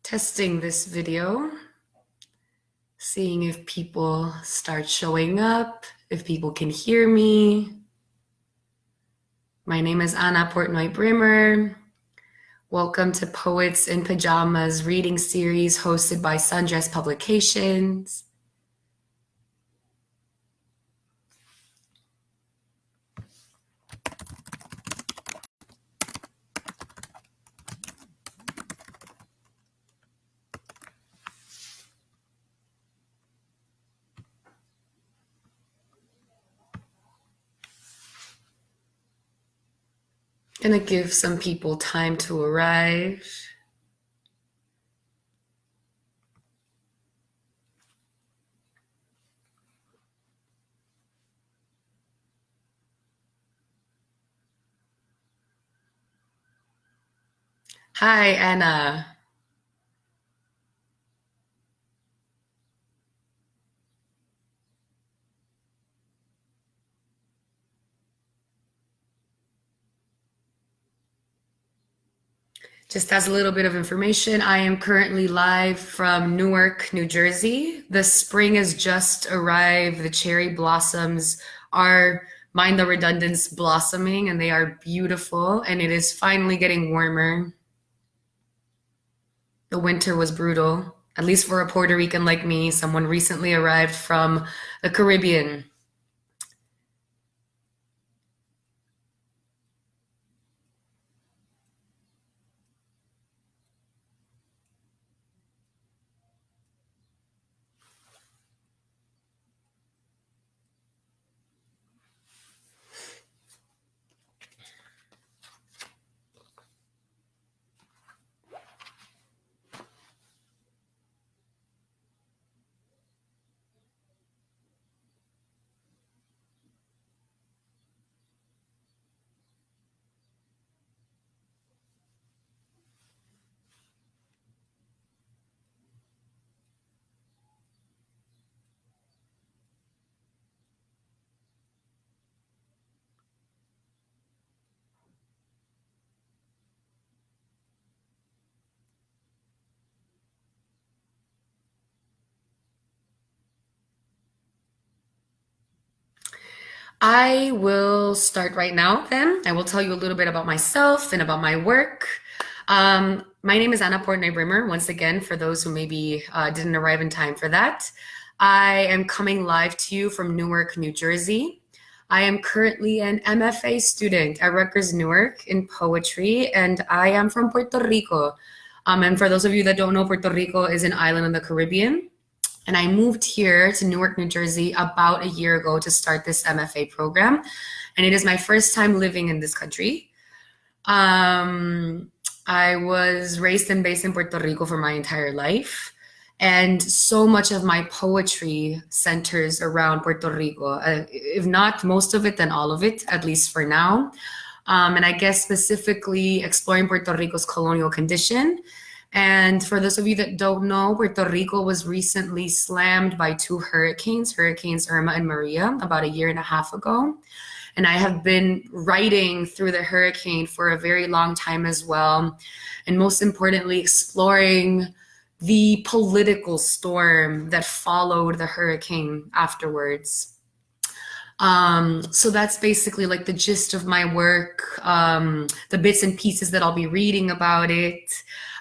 Testing this video, seeing if people start showing up, if people can hear me. My name is Portnoy Brimmer. Welcome to Poets in Pajamas reading series hosted by Sundress Publications. Gonna give some people time to arrive. Hi, Anna. Just as a little bit of information, I am currently live from Newark, New Jersey. The spring has just arrived. The cherry blossoms are, mind the redundance, blossoming, and they are beautiful, and it is finally getting warmer. The winter was brutal, at least for a Puerto Rican like me, someone recently arrived from the Caribbean. I will start right now then. I will tell you a little bit about myself and about my work. My name is Portnoy Brimmer, once again, for those who maybe didn't arrive in time for that. I am coming live to you from Newark, New Jersey. I am currently an MFA student at Rutgers Newark in poetry, and I am from Puerto Rico. And for those of you that don't know, Puerto Rico is an island in the Caribbean. And I moved here to Newark, New Jersey about a year ago to start this MFA program. And it is my first time living in this country. I was raised and based in Puerto Rico for my entire life. And so much of my poetry centers around Puerto Rico. If not most of it, then all of it, at least for now. And I guess specifically exploring Puerto Rico's colonial condition. And for those of you that don't know, Puerto Rico was recently slammed by two hurricanes, Hurricanes Irma and Maria, about a year and a half ago. And I have been writing through the hurricane for a very long time as well. And most importantly, exploring the political storm that followed the hurricane afterwards. So that's basically like the gist of my work, the bits and pieces that I'll be reading about it.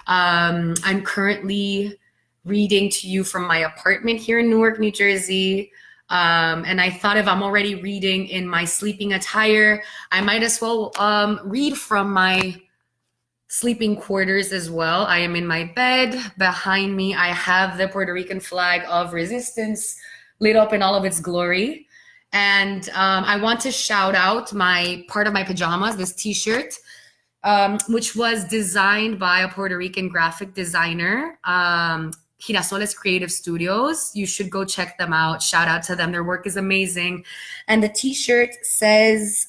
I'm currently reading to you from my apartment here in Newark, New Jersey. And I thought if I'm already reading in my sleeping attire, I might as well read from my sleeping quarters as well. I am in my bed. Behind me, I have the Puerto Rican flag of resistance lit up in all of its glory. And I want to shout out my part of my pajamas, this t-shirt, which was designed by a Puerto Rican graphic designer, Girasoles Creative Studios. You should go check them out. Shout out to them. Their work is amazing. And the t-shirt says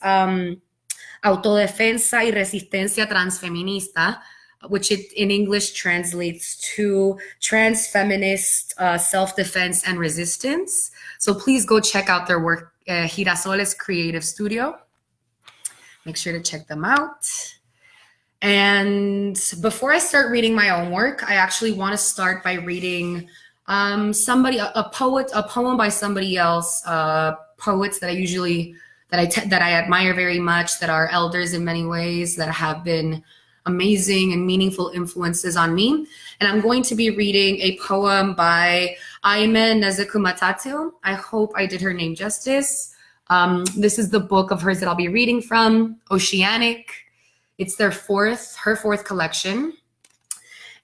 Autodefensa y Resistencia Transfeminista, which in English translates to trans feminist self-defense and resistance. So please go check out their work, Girasoles Creative Studio. Make sure to check them out. And before I start reading my own work, I actually want to start by reading a poem by somebody else, poets that that I admire very much, that are elders in many ways, that have been amazing and meaningful influences on me. And I'm going to be reading a poem by Aime Nezekumatatil. I hope I did her name justice. This is the book of hers that I'll be reading from, Oceanic. It's her fourth collection.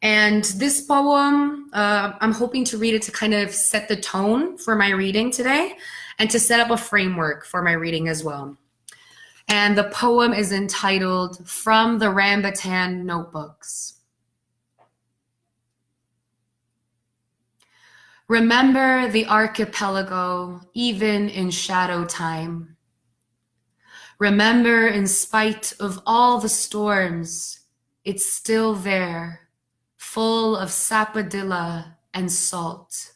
And this poem, I'm hoping to read it to kind of set the tone for my reading today and to set up a framework for my reading as well. And the poem is entitled From the Rambutan Notebooks. Remember the archipelago, even in shadow time. Remember, in spite of all the storms, it's still there, full of sapodilla and salt.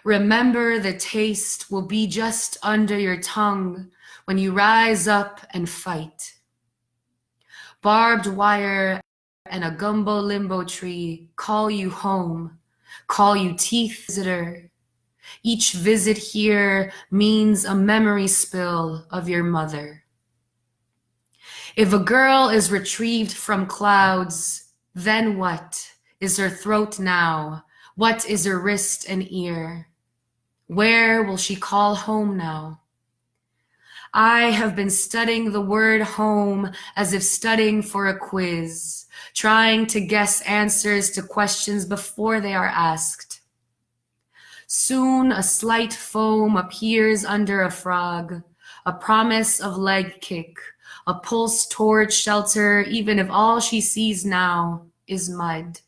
Remember, the taste will be just under your tongue when you rise up and fight. Barbed wire and a gumbo limbo tree call you home, call you teeth visitor. Each visit here means a memory spill of your mother. If a girl is retrieved from clouds, then what is her throat now? What is her wrist and ear? Where will she call home now? I have been studying the word home as if studying for a quiz, trying to guess answers to questions before they are asked. Soon a slight foam appears under a frog, a promise of leg kick, a pulse toward shelter, even if all she sees now is mud.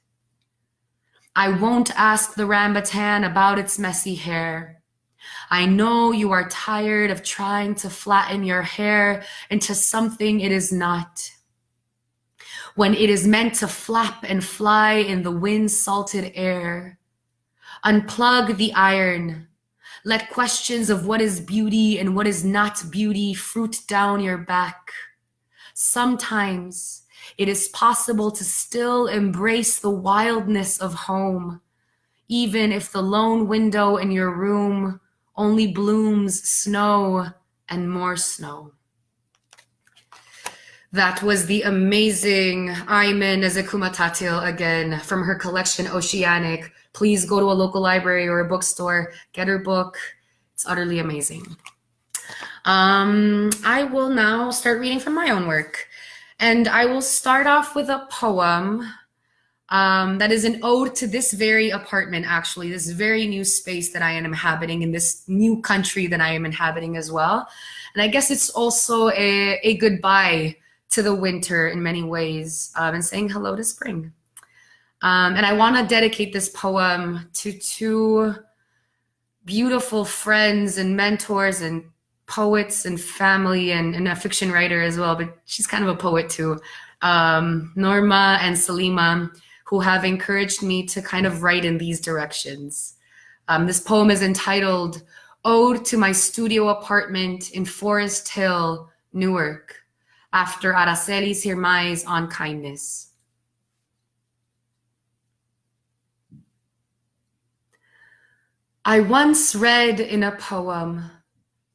I won't ask the rambutan about its messy hair. I know you are tired of trying to flatten your hair into something it is not. When it is meant to flap and fly in the wind-salted air. Unplug the iron. Let questions of what is beauty and what is not beauty fruit down your back. Sometimes it is possible to still embrace the wildness of home, even if the lone window in your room only blooms snow and more snow. That was the amazing Aime Nezekumatatil again from her collection Oceanic. Please go to a local library or a bookstore, get her book. It's utterly amazing. I will now start reading from my own work. And I will start off with a poem that is an ode to this very apartment, actually, this very new space that I am inhabiting in this new country that I am inhabiting as well. And I guess it's also a goodbye to the winter in many ways, and saying hello to spring. And I want to dedicate this poem to two beautiful friends and mentors and poets and family and a fiction writer as well, but she's kind of a poet too, Norma and Salima, who have encouraged me to kind of write in these directions. This poem is entitled Ode to My Studio Apartment in Forest Hill, Newark, after Araceli's Hirmais on Kindness. I once read in a poem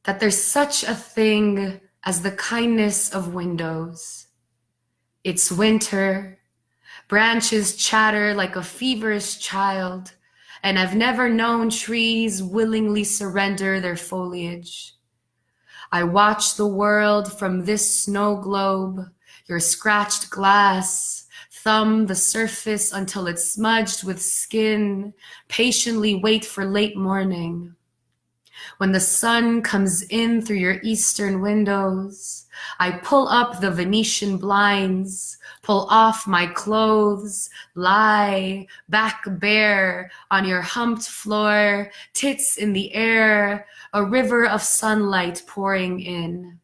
that there's such a thing as the kindness of windows. It's winter, branches chatter like a feverish child, and I've never known trees willingly surrender their foliage. I watch the world from this snow globe, your scratched glass, thumb the surface until it's smudged with skin, patiently wait for late morning. When the sun comes in through your eastern windows, I pull up the Venetian blinds, pull off my clothes, lie back bare on your humped floor, tits in the air, a river of sunlight pouring in.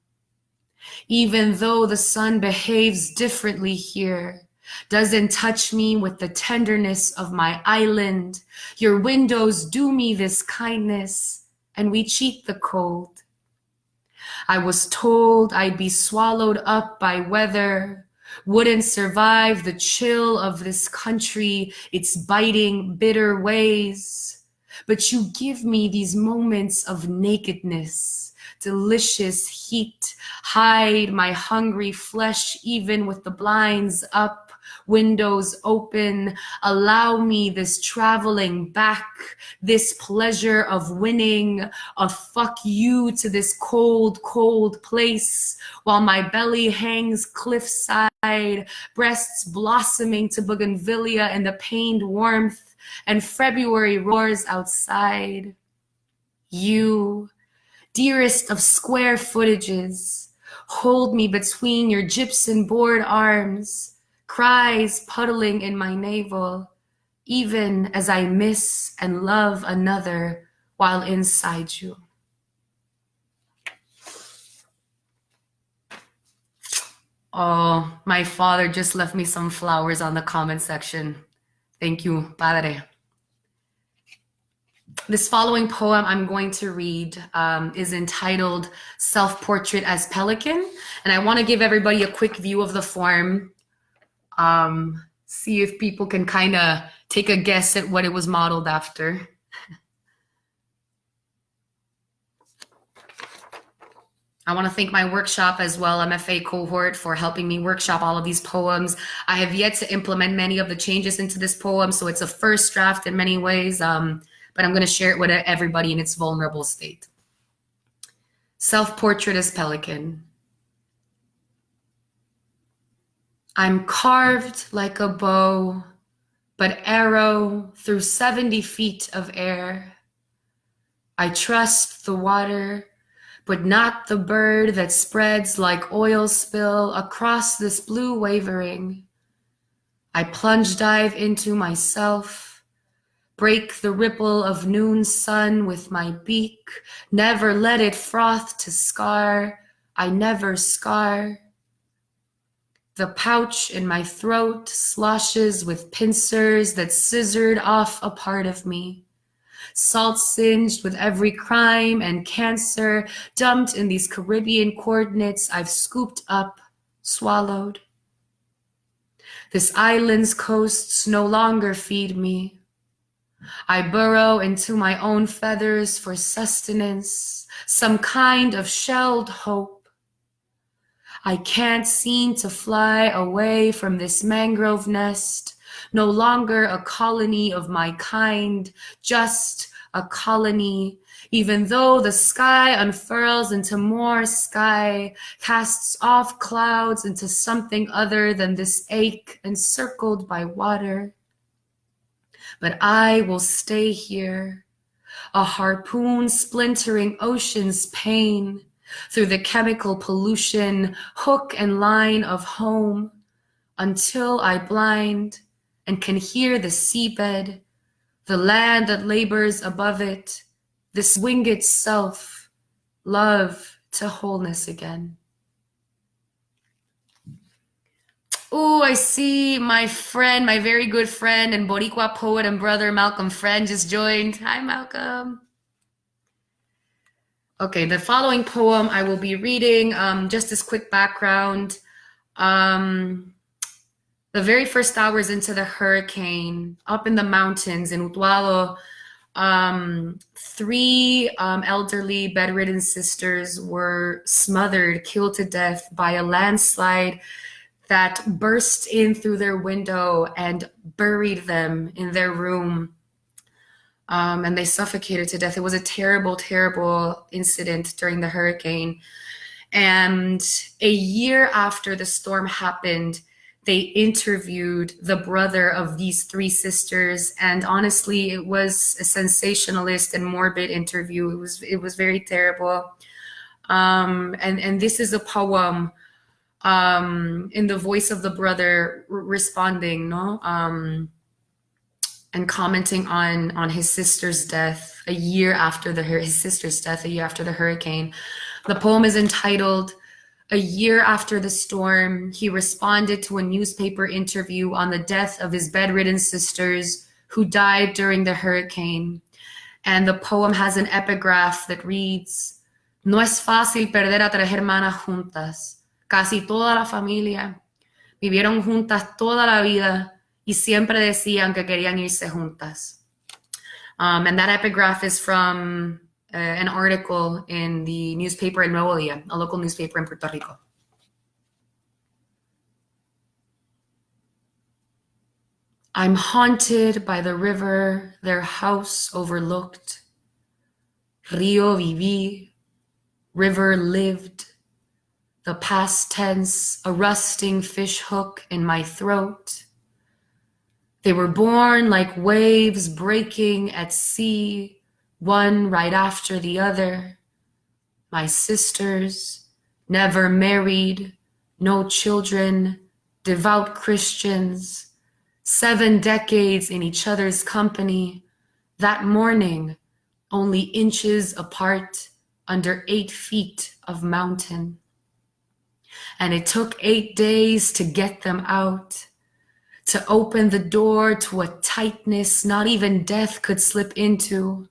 Even though the sun behaves differently here, doesn't touch me with the tenderness of my island, your windows do me this kindness, and we cheat the cold. I was told I'd be swallowed up by weather, wouldn't survive the chill of this country, its biting, bitter ways. But you give me these moments of nakedness, delicious heat, hide my hungry flesh even with the blinds up, windows open, allow me this traveling back, this pleasure of winning, a fuck you to this cold, cold place, while my belly hangs cliffside, breasts blossoming to bougainvillea in the pained warmth, and February roars outside. You, dearest of square footages, hold me between your gypsum board arms, cries puddling in my navel, even as I miss and love another while inside you. Oh, my father just left me some flowers on the comment section. Thank you, Padre. This following poem I'm going to read is entitled Self-Portrait as Pelican. And I want to give everybody a quick view of the form. See if people can kind of take a guess at what it was modeled after. I want to thank my workshop as well, MFA cohort, for helping me workshop all of these poems. I have yet to implement many of the changes into this poem, so it's a first draft in many ways, but I'm going to share it with everybody in its vulnerable state. Self-Portrait as Pelican. I'm carved like a bow, but arrow through 70 feet of air. I trust the water, but not the bird that spreads like oil spill across this blue wavering. I plunge dive into myself, break the ripple of noon sun with my beak, never let it froth to scar, I never scar. The pouch in my throat sloshes with pincers that scissored off a part of me. Salt singed with every crime and cancer dumped in these Caribbean coordinates I've scooped up, swallowed. This island's coasts no longer feed me. I burrow into my own feathers for sustenance, some kind of shelled hope. I can't seem to fly away from this mangrove nest, no longer a colony of my kind, just a colony, even though the sky unfurls into more sky, casts off clouds into something other than this ache encircled by water. But I will stay here, a harpoon splintering ocean's pain, through the chemical pollution, hook and line of home, until I blind and can hear the seabed, the land that labors above it, this winged self, love to wholeness again. Oh, I see my friend, my very good friend and Boricua poet and brother, Malcolm Friend, just joined. Hi, Malcolm. Okay, the following poem I will be reading, just as quick background. The very first hours into the hurricane, up in the mountains in Utuado, 3 elderly bedridden sisters were smothered, killed to death by a landslide that burst in through their window and buried them in their room. And they suffocated to death. It was a terrible, terrible incident during the hurricane. And a year after the storm happened, they interviewed the brother of these 3 sisters. And honestly, it was a sensationalist and morbid interview. It was very terrible. And this is a poem in the voice of the brother responding, no? And commenting on his sister's death a year after his sister's death, a year after the hurricane. The poem is entitled, "A Year After the Storm." He responded to a newspaper interview on the death of his bedridden sisters who died during the hurricane. And the poem has an epigraph that reads, "No es fácil perder a 3 hermanas juntas, casi toda la familia. Vivieron juntas toda la vida y siempre decían que querían irse juntas. And that epigraph is from an article in the newspaper in Nuevo Dia, a local newspaper in Puerto Rico. I'm haunted by the river their house overlooked. Rio viví, river lived. The past tense, a rusting fish hook in my throat. They were born like waves breaking at sea, one right after the other. My sisters, never married, no children, devout Christians, 7 decades in each other's company. That morning, only inches apart, under 8 feet of mountain. And it took 8 days to get them out, to open the door to a tightness not even death could slip into.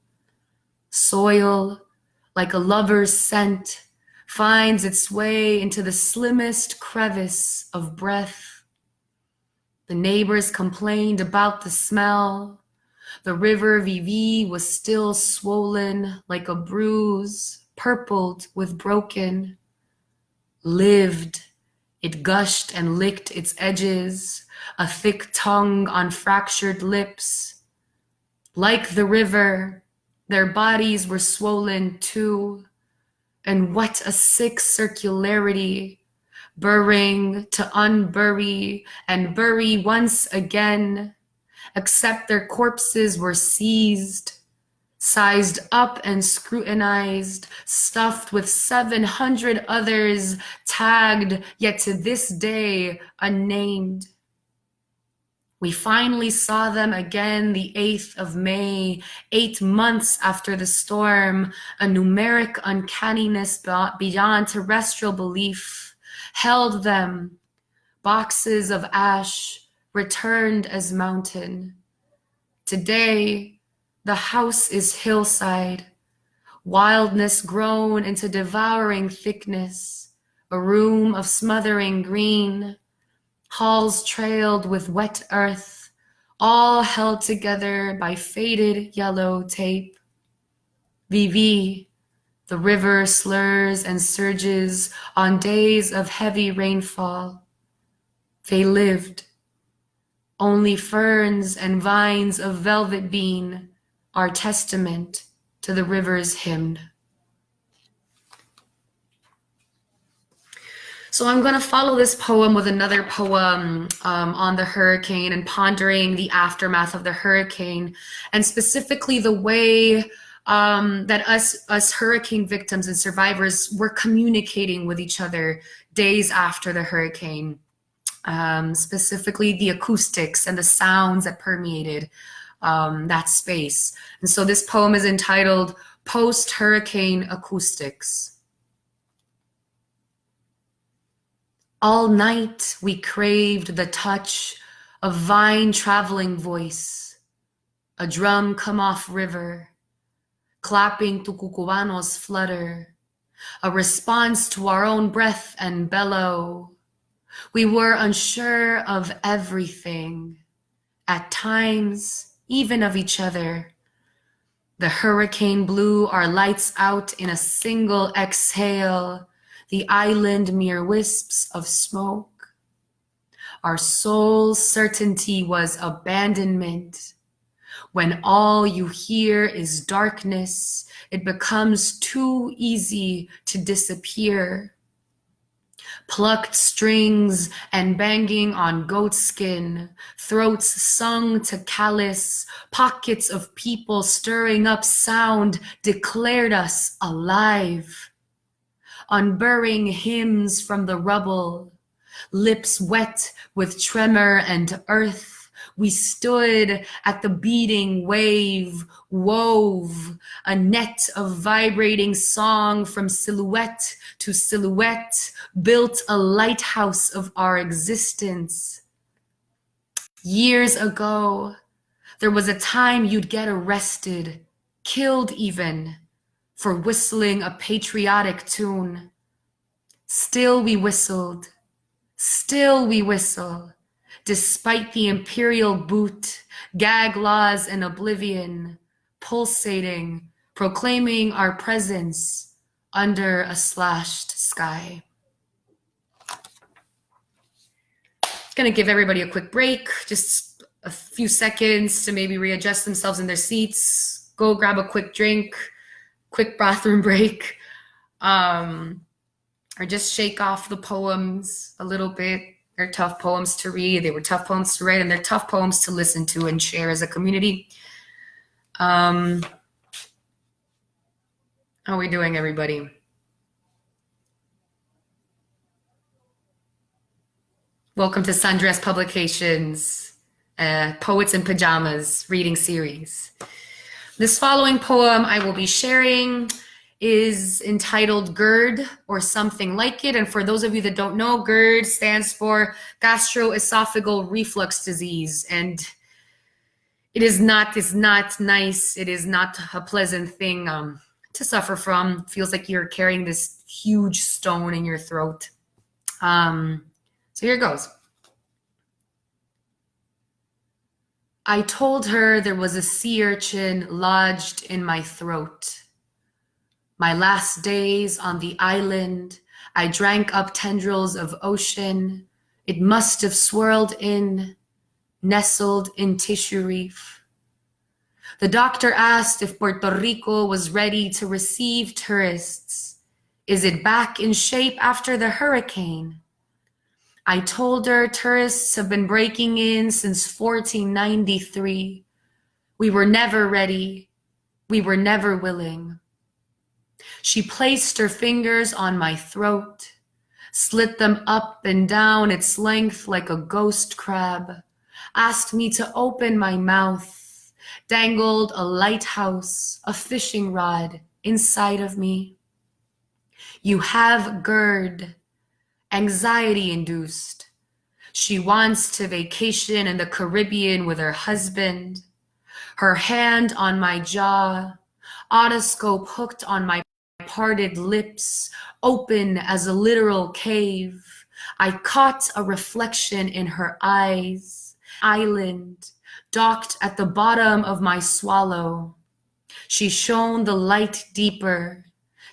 Soil, like a lover's scent, finds its way into the slimmest crevice of breath. The neighbors complained about the smell. The river Vivi was still swollen like a bruise, purpled with broken. Lived, it gushed and licked its edges, a thick tongue on fractured lips. Like the river, their bodies were swollen too. And what a sick circularity, burying to unbury and bury once again, except their corpses were seized, sized up and scrutinized, stuffed with 700 others, tagged, yet to this day unnamed. We finally saw them again the 8th of May, 8 months after the storm, a numeric uncanniness beyond terrestrial belief, held them, boxes of ash, returned as mountain. Today, the house is hillside, wildness grown into devouring thickness, a room of smothering green, halls trailed with wet earth, all held together by faded yellow tape. Vivi, the river slurs and surges on days of heavy rainfall. They lived. Only ferns and vines of velvet bean are testament to the river's hymn. So I'm going to follow this poem with another poem on the hurricane and pondering the aftermath of the hurricane, and specifically the way that us hurricane victims and survivors were communicating with each other days after the hurricane, specifically the acoustics and the sounds that permeated that space. And so this poem is entitled Post-Hurricane Acoustics. All night we craved the touch of vine traveling voice, a drum come off river, clapping tucucubanos flutter, a response to our own breath and bellow. We were unsure of everything, at times even of each other. The hurricane blew our lights out in a single exhale, the island mere wisps of smoke. Our sole certainty was abandonment. When all you hear is darkness, it becomes too easy to disappear. Plucked strings and banging on goatskin, throats sung to callous, pockets of people stirring up sound declared us alive. Unburying hymns from the rubble, lips wet with tremor and earth, we stood at the beating wave, wove a net of vibrating song from silhouette to silhouette, built a lighthouse of our existence. Years ago, there was a time you'd get arrested, killed even, for whistling a patriotic tune. Still we whistled, Still we whistle, despite the imperial boot, gag laws and oblivion, pulsating, proclaiming our presence under a slashed sky. Gonna give everybody a quick break, just a few seconds to maybe readjust themselves in their seats, go grab a quick drink, quick bathroom break, or just shake off the poems a little bit. They're tough poems to read. They were tough poems to write, and they're tough poems to listen to and share as a community. How are we doing, everybody? Welcome to Sundress Publications, Poets in Pajamas reading series. This following poem I will be sharing is entitled GERD or something like it. And for those of you that don't know, GERD stands for gastroesophageal reflux disease. And it is not nice. It is not a pleasant thing to suffer from. It feels like you're carrying this huge stone in your throat. So here goes. I told her there was a sea urchin lodged in my throat. My last days on the island, I drank up tendrils of ocean. It must have swirled in, nestled in tissue reef. The doctor asked if Puerto Rico was ready to receive tourists. Is it back in shape after the hurricane? I told her tourists have been breaking in since 1493. We were never ready. We were never willing. She placed her fingers on my throat, slit them up and down its length like a ghost crab, asked me to open my mouth, dangled a lighthouse, a fishing rod inside of me. You have GERD. Anxiety-induced. She wants to vacation in the Caribbean with her husband. Her hand on my jaw, otoscope hooked on my parted lips, open as a literal cave. I caught a reflection in her eyes. Island, docked at the bottom of my swallow. She shone the light deeper,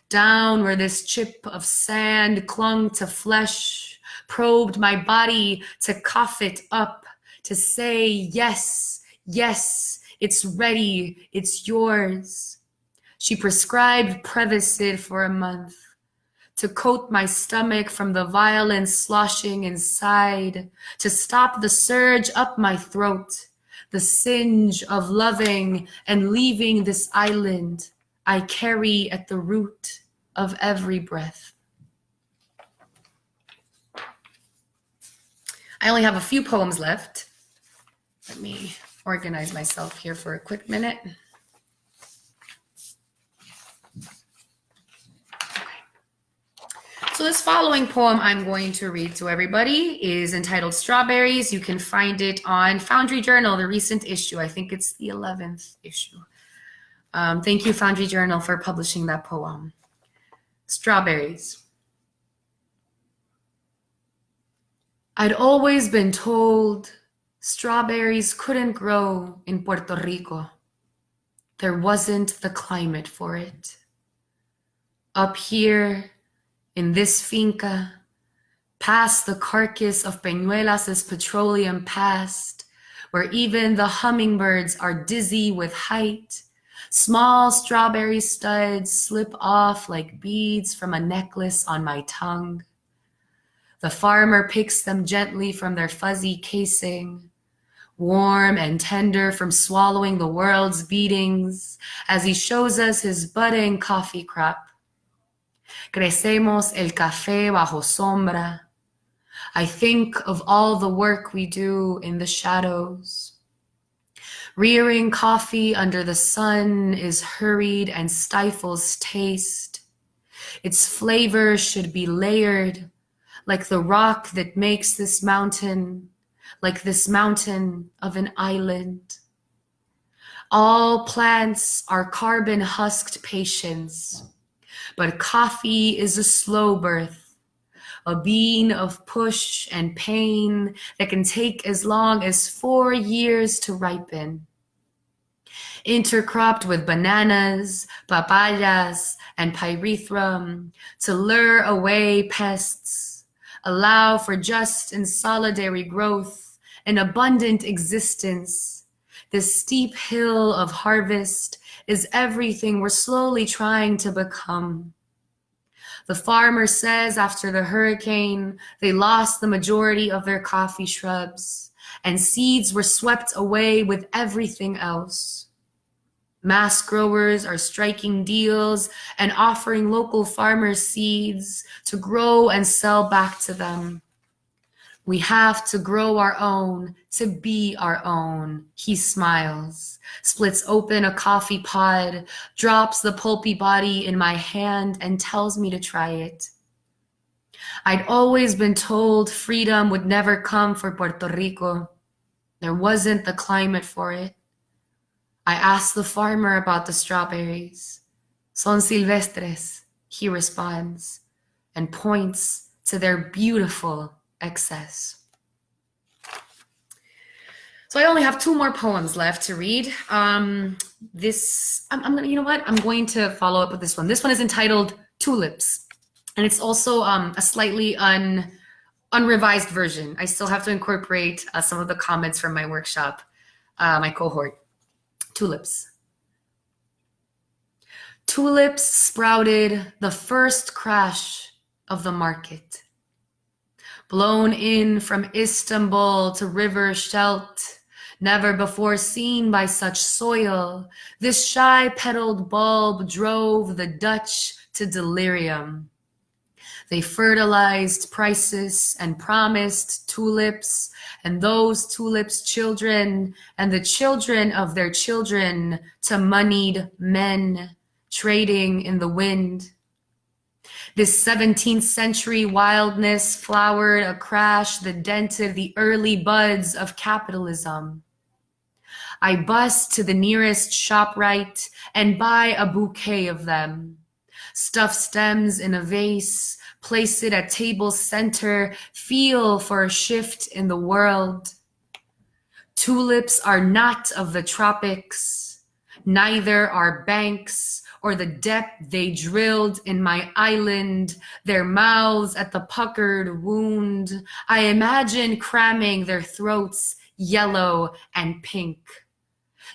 down where this chip of sand clung to flesh, probed my body to cough it up, to say, yes, yes, it's ready, it's yours. She prescribed Prevacid for a month to coat my stomach from the violence sloshing inside, to stop the surge up my throat, the singe of loving and leaving this island I carry at the root of every breath. I only have a few poems left. Let me organize myself here for a quick minute. So this following poem I'm going to read to everybody is entitled Strawberries. You can find it on Foundry Journal, the recent issue. I think it's the 11th issue. Thank you, Foundry Journal, for publishing that poem. Strawberries. I'd always been told strawberries couldn't grow in Puerto Rico. There wasn't the climate for it. Up here, in this finca, past the carcass of Peñuelas' petroleum past, where even the hummingbirds are dizzy with height, small strawberry studs slip off like beads from a necklace on my tongue. The farmer picks them gently from their fuzzy casing, warm and tender from swallowing the world's beatings, as he shows us his budding coffee crop. Crecemos el café bajo sombra. I think of all the work we do in the shadows. Rearing coffee under the sun is hurried and stifles taste. Its flavor should be layered, like the rock that makes this mountain, like this mountain of an island. All plants are carbon-husked patience, but coffee is a slow birth, a bean of push and pain that can take as long as 4 years to ripen. Intercropped with bananas, papayas, and pyrethrum to lure away pests, allow for just and solidary growth, an abundant existence. This steep hill of harvest is everything we're slowly trying to become. The farmer says after the hurricane, they lost the majority of their coffee shrubs, and seeds were swept away with everything else. Mass growers are striking deals and offering local farmers seeds to grow and sell back to them. We have to grow our own, to be our own. He smiles, splits open a coffee pod, drops the pulpy body in my hand and tells me to try it. I'd always been told freedom would never come for Puerto Rico. There wasn't the climate for it. I asked the farmer about the strawberries. Son silvestres, he responds, and points to their beautiful excess. So I only have 2 more poems left to read. I'm gonna, you know what? I'm going to follow up with this one. This one is entitled Tulips, and it's also a slightly unrevised version. I still have to incorporate some of the comments from my workshop, my cohort. Tulips. Tulips sprouted the first crash of the market. Blown in from Istanbul to River Scheldt, never before seen by such soil, this shy-petaled bulb drove the Dutch to delirium. They fertilized prices and promised tulips, and those tulips' children, and the children of their children, to moneyed men trading in the wind. This 17th century wildness flowered a crash that dented the early buds of capitalism. I bust to the nearest ShopRite and buy a bouquet of them. Stuff stems in a vase, place it at table center, feel for a shift in the world. Tulips are not of the tropics, neither are banks or the depth they drilled in my island, their mouths at the puckered wound. I imagine cramming their throats yellow and pink.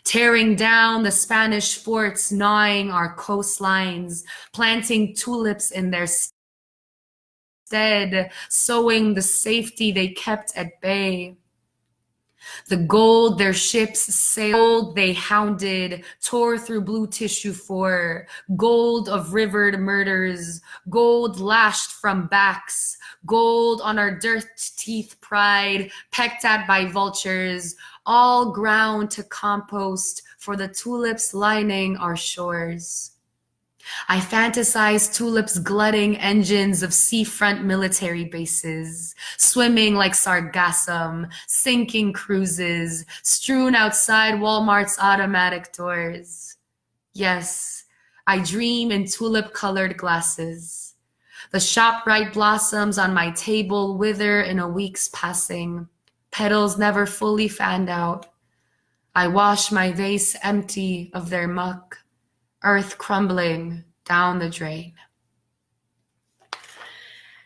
Tearing down the Spanish forts, gnawing our coastlines, planting tulips in their stead, sowing the safety they kept at bay. The gold their ships sailed, they hounded, tore through blue tissue for, gold of rivered murders, gold lashed from backs, gold on our dirt teeth pride, pecked at by vultures, all ground to compost for the tulips lining our shores. I fantasize tulips glutting engines of seafront military bases, swimming like sargassum, sinking cruises, strewn outside Walmart's automatic doors. Yes, I dream in tulip-colored glasses. The ShopRite blossoms on my table wither in a week's passing, petals never fully fanned out. I wash my vase empty of their muck, earth crumbling down the drain.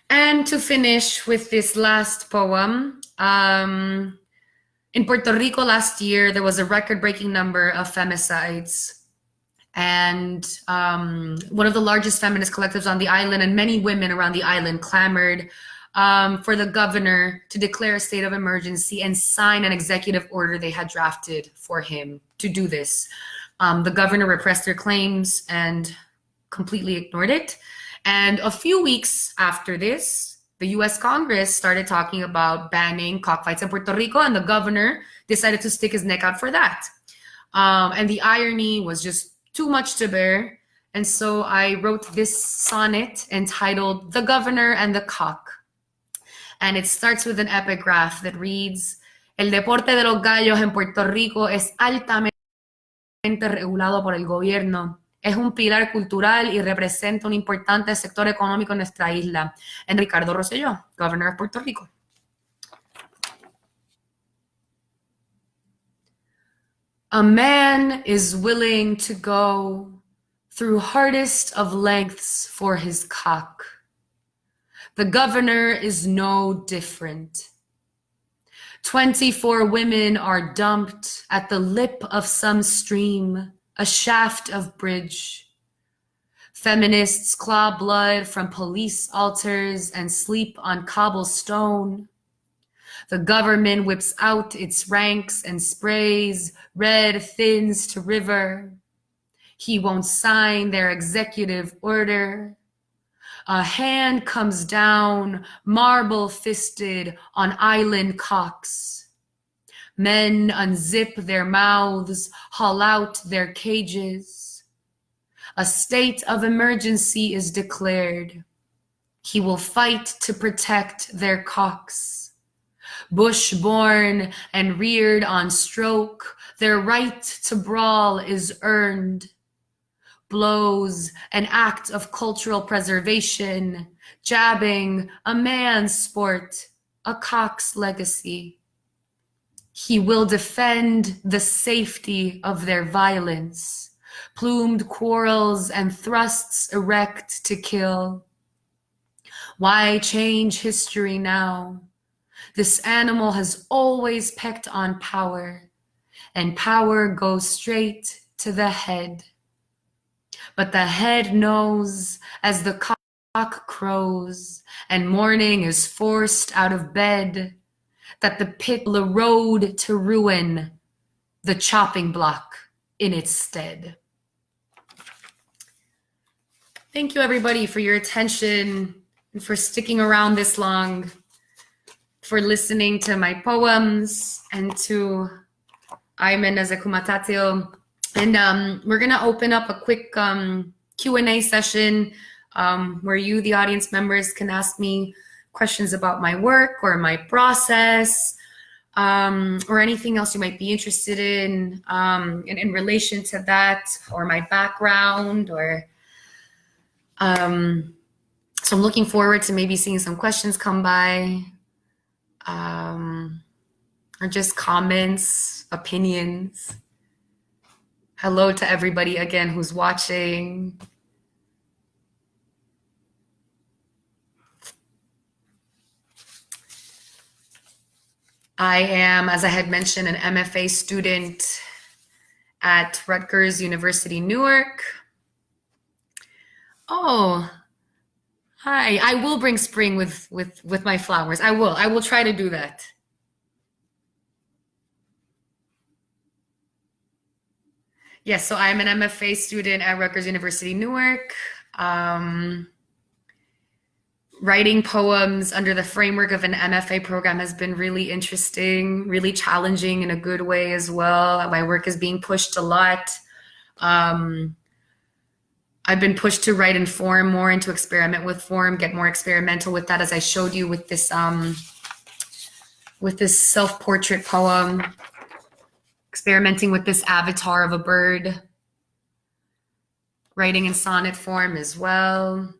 And to finish with this last poem, in Puerto Rico last year, there was a record-breaking number of femicides. And one of the largest feminist collectives on the island, and many women around the island, clamored for the governor to declare a state of emergency and sign an executive order they had drafted for him to do this. The governor repressed their claims and completely ignored it. And a few weeks after this, the US Congress started talking about banning cockfights in Puerto Rico, and the governor decided to stick his neck out for that. And the irony was just too much to bear. And so I wrote this sonnet entitled The Governor and the Cock. And it starts with an epigraph that reads, El deporte de los gallos en Puerto Rico es altamente regulado por el gobierno. es un pilar cultural y representa un importante sector económico en nuestra isla. And Ricardo Rosselló, Governor of Puerto Rico. A man is willing to go through hardest of lengths for his cock. The governor is no different. 24 women are dumped at the lip of some stream, a shaft of bridge. Feminists claw blood from police altars and sleep on cobblestone. The government whips out its ranks and sprays red fins to river. He won't sign their executive order. A hand comes down, marble-fisted on island cocks. Men unzip their mouths, haul out their cages. A state of emergency is declared. He will fight to protect their cocks. Bush-born and reared on stroke, their right to brawl is earned. Blows, an act of cultural preservation, jabbing, a man's sport, a cock's legacy. He will defend the safety of their violence, plumed quarrels and thrusts erect to kill. Why change history now? This animal has always pecked on power, and power goes straight to the head. But the head knows as the cock crows and morning is forced out of bed that the pit will erode to ruin the chopping block in its stead. Thank you, everybody, for your attention and for sticking around this long, for listening to my poems and to Aymen Ezekumatatio. And we're going to open up a quick Q&A session where you, the audience members, can ask me questions about my work or my process or anything else you might be interested in relation to that, or my background, or so I'm looking forward to maybe seeing some questions come by, or just comments, opinions. Hello to everybody again who's watching. I am, as I had mentioned, an MFA student at Rutgers University, Newark. Oh, hi. I will bring spring with my flowers. I will try to do that. Yes, so I'm an MFA student at Rutgers University, Newark. Writing poems under the framework of an MFA program has been really interesting, really challenging in a good way as well. My work is being pushed a lot. I've been pushed to write in form more and to experiment with form, get more experimental with that, as I showed you with this self-portrait poem, experimenting with this avatar of a bird, writing in sonnet form as well.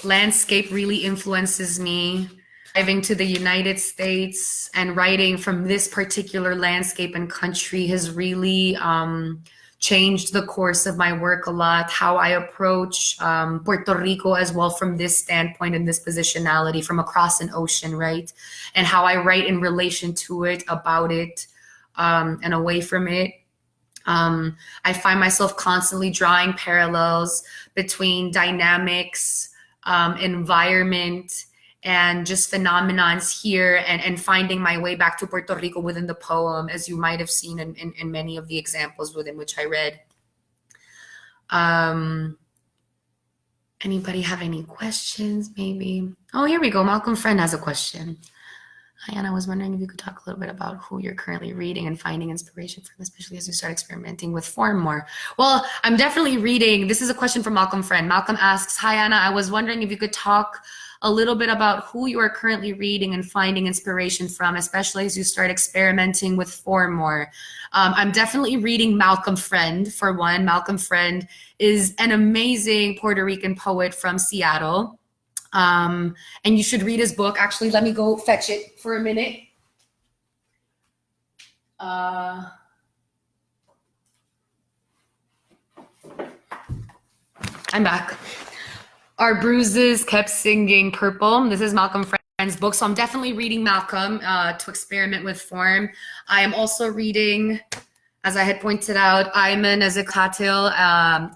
Landscape really influences me. Driving to the United States and writing from this particular landscape and country has really changed the course of my work a lot, how I approach Puerto Rico as well from this standpoint and this positionality from across an ocean, right? And how I write in relation to it, about it, and away from it. I find myself constantly drawing parallels between dynamics, environment, and just phenomenons here, and finding my way back to Puerto Rico within the poem, as you might have seen in many of the examples within which I read. Anybody have any questions, maybe? Oh, here we go. Malcolm Friend has a question. Hi, Anna. I was wondering if you could talk a little bit about who you're currently reading and finding inspiration from, especially as you start experimenting with form more. Well, I'm definitely reading. This is a question from Malcolm Friend. Malcolm asks, hi, Anna. I was wondering if you could talk a little bit about who you are currently reading and finding inspiration from, especially as you start experimenting with form more. I'm definitely reading Malcolm Friend, for one. Malcolm Friend is an amazing Puerto Rican poet from Seattle. And you should read his book. Actually, let me go fetch it for a minute. I'm back. Our Bruises Kept Singing Purple. This is Malcolm Friend's book. So I'm definitely reading Malcolm to experiment with form. I am also reading, as I had pointed out, Ayman Ezekatil.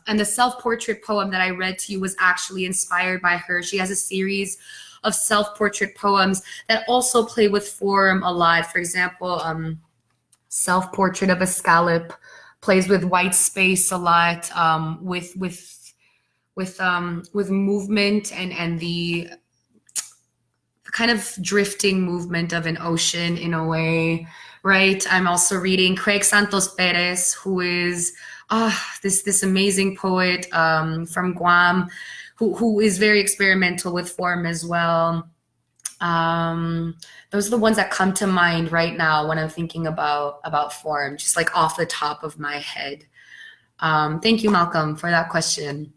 And the self-portrait poem that I read to you was actually inspired by her. She has a series of self-portrait poems that also play with form a lot. For example, Self-Portrait of a Scallop plays with white space a lot, with movement and the kind of drifting movement of an ocean in a way, right? I'm also reading Craig Santos Perez, who is this amazing poet from Guam, who is very experimental with form as well. Those are the ones that come to mind right now when I'm thinking about form, just like off the top of my head. Thank you, Malcolm, for that question.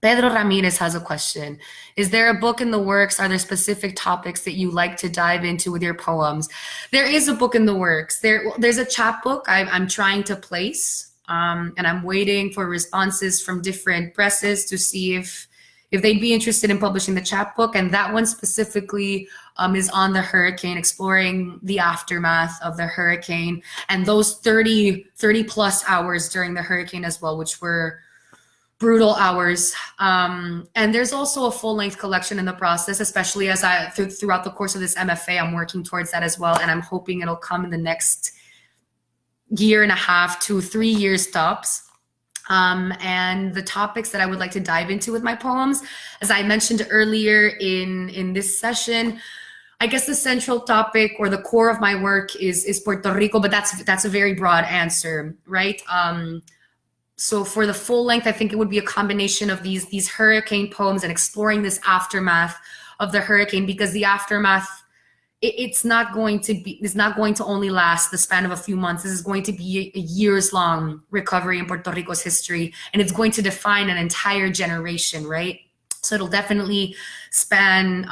Pedro Ramirez has a question. Is there a book in the works? Are there specific topics that you like to dive into with your poems? There is a book in the works. There's a chapbook I'm trying to place, and I'm waiting for responses from different presses to see if they'd be interested in publishing the chapbook. And that one specifically is on the hurricane, exploring the aftermath of the hurricane and those 30 plus hours during the hurricane as well, which were brutal hours. And there's also a full-length collection in the process, especially as throughout the course of this MFA, I'm working towards that as well. And I'm hoping it'll come in the next 1.5 to 3 years tops. And the topics that I would like to dive into with my poems, as I mentioned earlier in this session, I guess the central topic or the core of my work is Puerto Rico, but that's a very broad answer, right? So for the full length, I think it would be a combination of these hurricane poems and exploring this aftermath of the hurricane, because the aftermath, it's not going to only last the span of a few months. This is going to be a years-long recovery in Puerto Rico's history, and it's going to define an entire generation, right? So it'll definitely span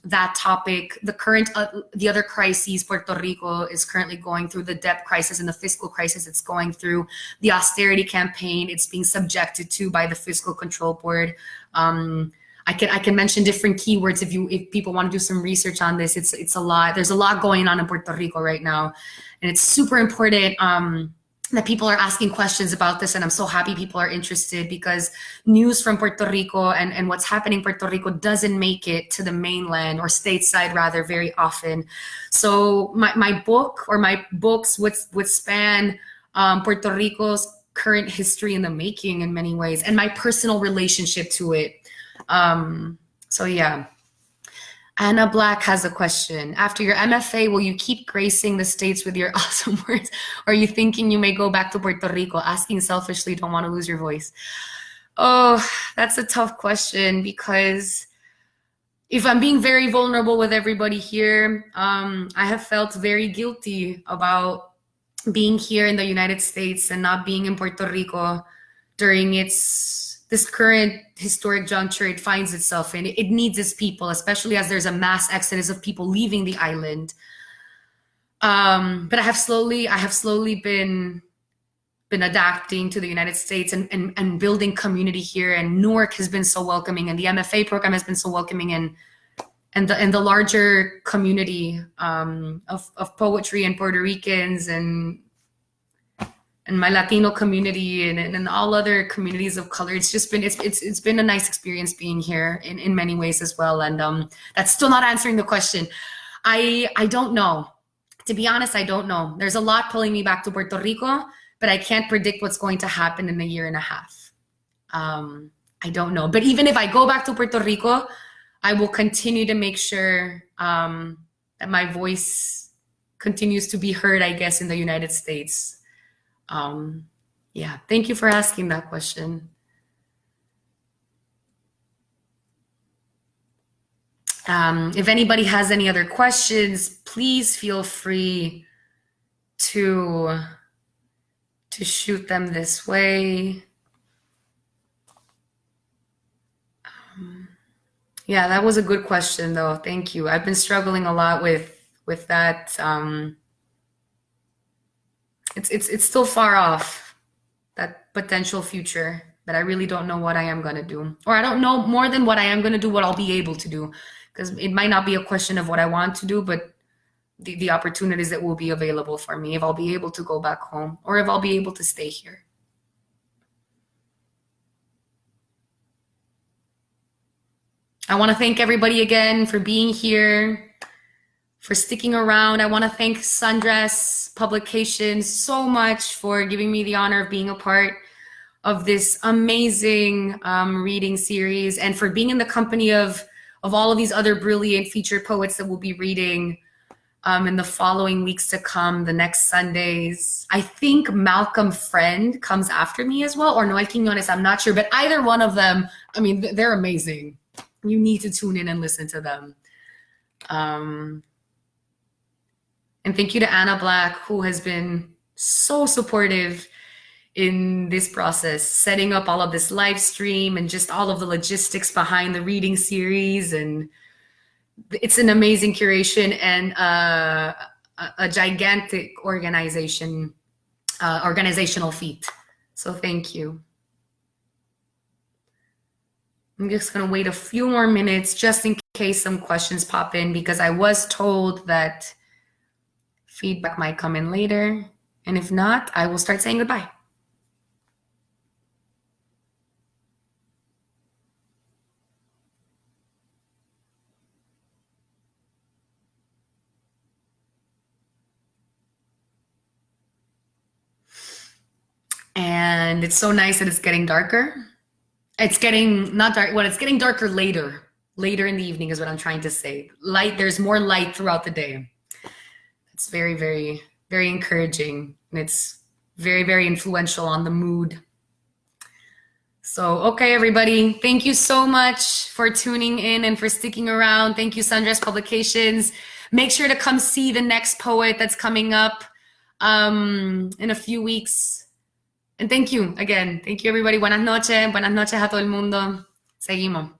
that topic. The other crises Puerto Rico is currently going through, the debt crisis and the fiscal crisis it's going through, the austerity campaign it's being subjected to by the Fiscal Control Board. I can mention different keywords if people want to do some research on this. It's a lot. There's a lot going on in Puerto Rico right now, and it's super important that people are asking questions about this, and I'm so happy people are interested, because news from Puerto Rico and what's happening in Puerto Rico doesn't make it to the mainland, or stateside rather, very often. So my book, or my books, would span Puerto Rico's current history in the making in many ways, and my personal relationship to it. So yeah. Anna Black has a question. After your MFA, will you keep gracing the States with your awesome words? Or are you thinking you may go back to Puerto Rico? Asking selfishly, don't want to lose your voice. Oh, that's a tough question, because if I'm being very vulnerable with everybody here, I have felt very guilty about being here in the United States and not being in Puerto Rico during this current historic juncture it finds itself in. It needs its people, especially as there's a mass exodus of people leaving the island. But I have slowly been adapting to the United States and building community here. And Newark has been so welcoming, and the MFA program has been so welcoming, and the larger community of poetry and Puerto Ricans and my Latino community and all other communities of color. It's been a nice experience being here in many ways as well. And that's still not answering the question. I don't know. To be honest, I don't know. There's a lot pulling me back to Puerto Rico, but I can't predict what's going to happen in a 1.5 years. I don't know. But even if I go back to Puerto Rico, I will continue to make sure that my voice continues to be heard, I guess, in the United States. Yeah, thank you for asking that question. If anybody has any other questions, please feel free to shoot them this way. Yeah, that was a good question, though. Thank you. I've been struggling a lot with that. It's still far off, that potential future, that I really don't know what I am gonna do, or I don't know more than what I am gonna do, what I'll be able to do, because it might not be a question of what I want to do, but the opportunities that will be available for me, if I'll be able to go back home or if I'll be able to stay here. I want to thank everybody again for being here, for sticking around. I want to thank Sundress Publications so much for giving me the honor of being a part of this amazing reading series, and for being in the company of all of these other brilliant featured poets that we'll be reading in the following weeks to come, the next Sundays. I think Malcolm Friend comes after me as well, or Noel Quiñones, I'm not sure, but either one of them, I mean, they're amazing. You need to tune in and listen to them. And thank you to Anna Black, who has been so supportive in this process, setting up all of this live stream and just all of the logistics behind the reading series. And it's an amazing curation and a gigantic organizational feat. So thank you. I'm just going to wait a few more minutes just in case some questions pop in, because I was told that feedback might come in later. And if not, I will start saying goodbye. And it's so nice that it's getting darker. It's getting not dark. Well, it's getting darker later. Later in the evening is what I'm trying to say. Light. There's more light throughout the day. It's very, very, very encouraging, and it's very, very influential on the mood. So, okay, everybody, thank you so much for tuning in and for sticking around. Thank you, Sundress Publications. Make sure to come see the next poet that's coming up in a few weeks. And thank you again. Thank you, everybody. Buenas noches. Buenas noches a todo el mundo. Seguimos.